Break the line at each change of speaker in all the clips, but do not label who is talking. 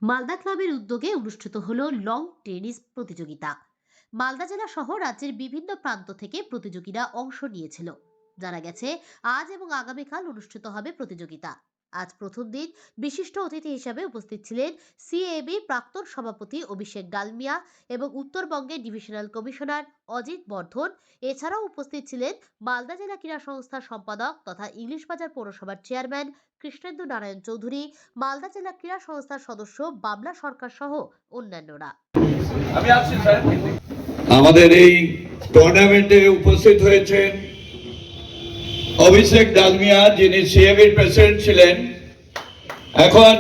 মালদা ক্লাবের উদ্যোগে অনুষ্ঠিত হলো লং টেনিস প্রতিযোগিতা। মালদা জেলা সহ রাজ্যের বিভিন্ন প্রান্ত থেকে প্রতিযোগীরা অংশ নিয়েছিল। জানা গেছে আজ এবং আগামীকাল অনুষ্ঠিত হবে প্রতিযোগিতা। আজ প্রথম দিন বিশিষ্ট অতিথি হিসেবে উপস্থিত ছিলেন সিএবি প্রাক্তন সভাপতি অভিষেক ডালমিয়া এবং উত্তরবঙ্গের ডিভিশনাল কমিশনার অজিত বর্ধন। এছাড়াও উপস্থিত ছিলেন মালদা জেলা ক্রীড়া সংস্থার সম্পাদক তথা ইংলিশ বাজার পৌরসভার চেয়ারম্যান কৃষ্ণেন্দু নারায়ণ চৌধুরী, মালদা জেলা ক্রীড়া সংস্থার সদস্য বাবলা সরকার সহ অন্যান্যরা।
আমাদের এই টুর্নামেন্টে উপস্থিত হয়েছেন অভিষেক ডালমিয়া, যিনি সিএবির প্রেসিডেন্ট ছিলেন, এখন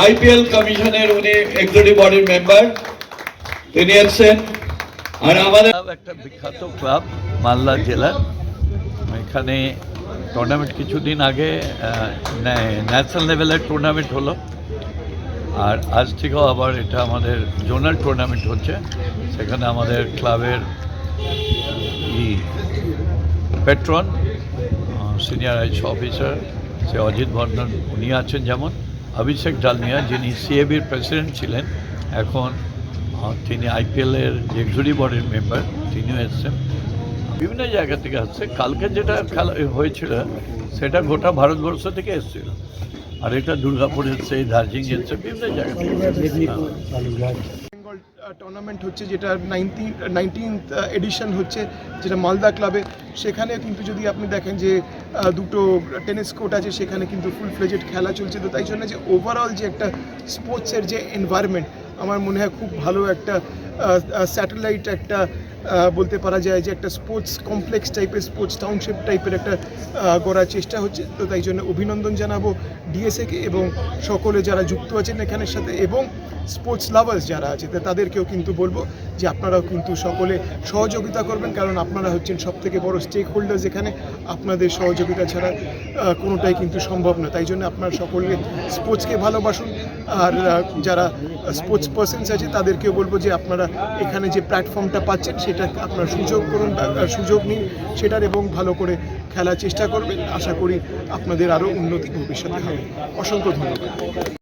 আইপিএল কমিশনের উনি এক্সিকিউটিভ বডির মেম্বার, তিনি এসেছেন। আর আমাদের
একটা বিখ্যাত ক্লাব মালদা জেলার, এখানে টুর্নামেন্ট কিছুদিন আগে ন্যাশনাল লেভেলের টুর্নামেন্ট হলো, আর আজ থেকেও আবার এটা আমাদের জোনাল টুর্নামেন্ট হচ্ছে। সেখানে আমাদের ক্লাবের পেট্রন সিনিয়র আইস অফিসার সে অজিত বর্ধন উনি আছেন, যেমন অভিষেক ডালমিয়া যিনি সিএবির প্রেসিডেন্ট ছিলেন, এখন তিনি আইপিএলের এক্সিকিউটিভ বডির মেম্বার, তিনিও এসছেন। বিভিন্ন জায়গা থেকে আসছে। কালকে যেটা খেলা হয়েছিল সেটা গোটা ভারতবর্ষ থেকে এসেছিল, আর এটা দুর্গাপুর এসছে, দার্জিলিং এসছে, বিভিন্ন জায়গা থেকে।
বেঙ্গল টুর্নামেন্ট হচ্ছে, যেটা 19th এডিশন হচ্ছে, যেটা মালদা ক্লাবে। সেখানে কিন্তু যদি আপনি দেখেন যে দুটো টেনিস কোর্ট আছে, সেখানে কিন্তু ফুল ফ্লেজেড খেলা চলছে। তো তাই জন্য যে ওভারঅল যে একটা স্পোর্টসের যে এনভায়রনমেন্ট, আমার মনে হয় খুব ভালো একটা স্যাটেলাইট একটা বলতে পারা যায় যে একটা স্পোর্টস কমপ্লেক্স টাইপের, স্পোর্টস টাউনশিপ টাইপের একটা গড়ার চেষ্টা হচ্ছে। তো তাই জন্য অভিনন্দন জানাবো ডিএসএকে এবং সকলে যারা যুক্ত আছেন এখানের সাথে, এবং স্পোর্টস লাভার্স যারা আছে তাদেরকেও কিন্তু বলবো যে আপনারাও কিন্তু সকলে সহযোগিতা করবেন, কারণ আপনারা হচ্ছেন সবথেকে বড় স্টেক হোল্ডার্স এখানে। আপনাদের সহযোগিতা ছাড়া কোনোটাই কিন্তু সম্ভব না। তাই জন্য আপনারা সকলে স্পোর্টসকে ভালোবাসুন, আর যারা স্পোর্টস পার্সনস আছে তাদেরকেও বলবো যে আপনারা এখানে যে প্ল্যাটফর্মটা পাচ্ছেন সেটা আপনারা সুযোগ করুন, সুযোগ নিন সেটার, এবং ভালো করে খেলার চেষ্টা করবেন। আশা করি আপনাদের আরও উন্নতি ভবিষ্যতে হবে। অসংখ্য ধন্যবাদ।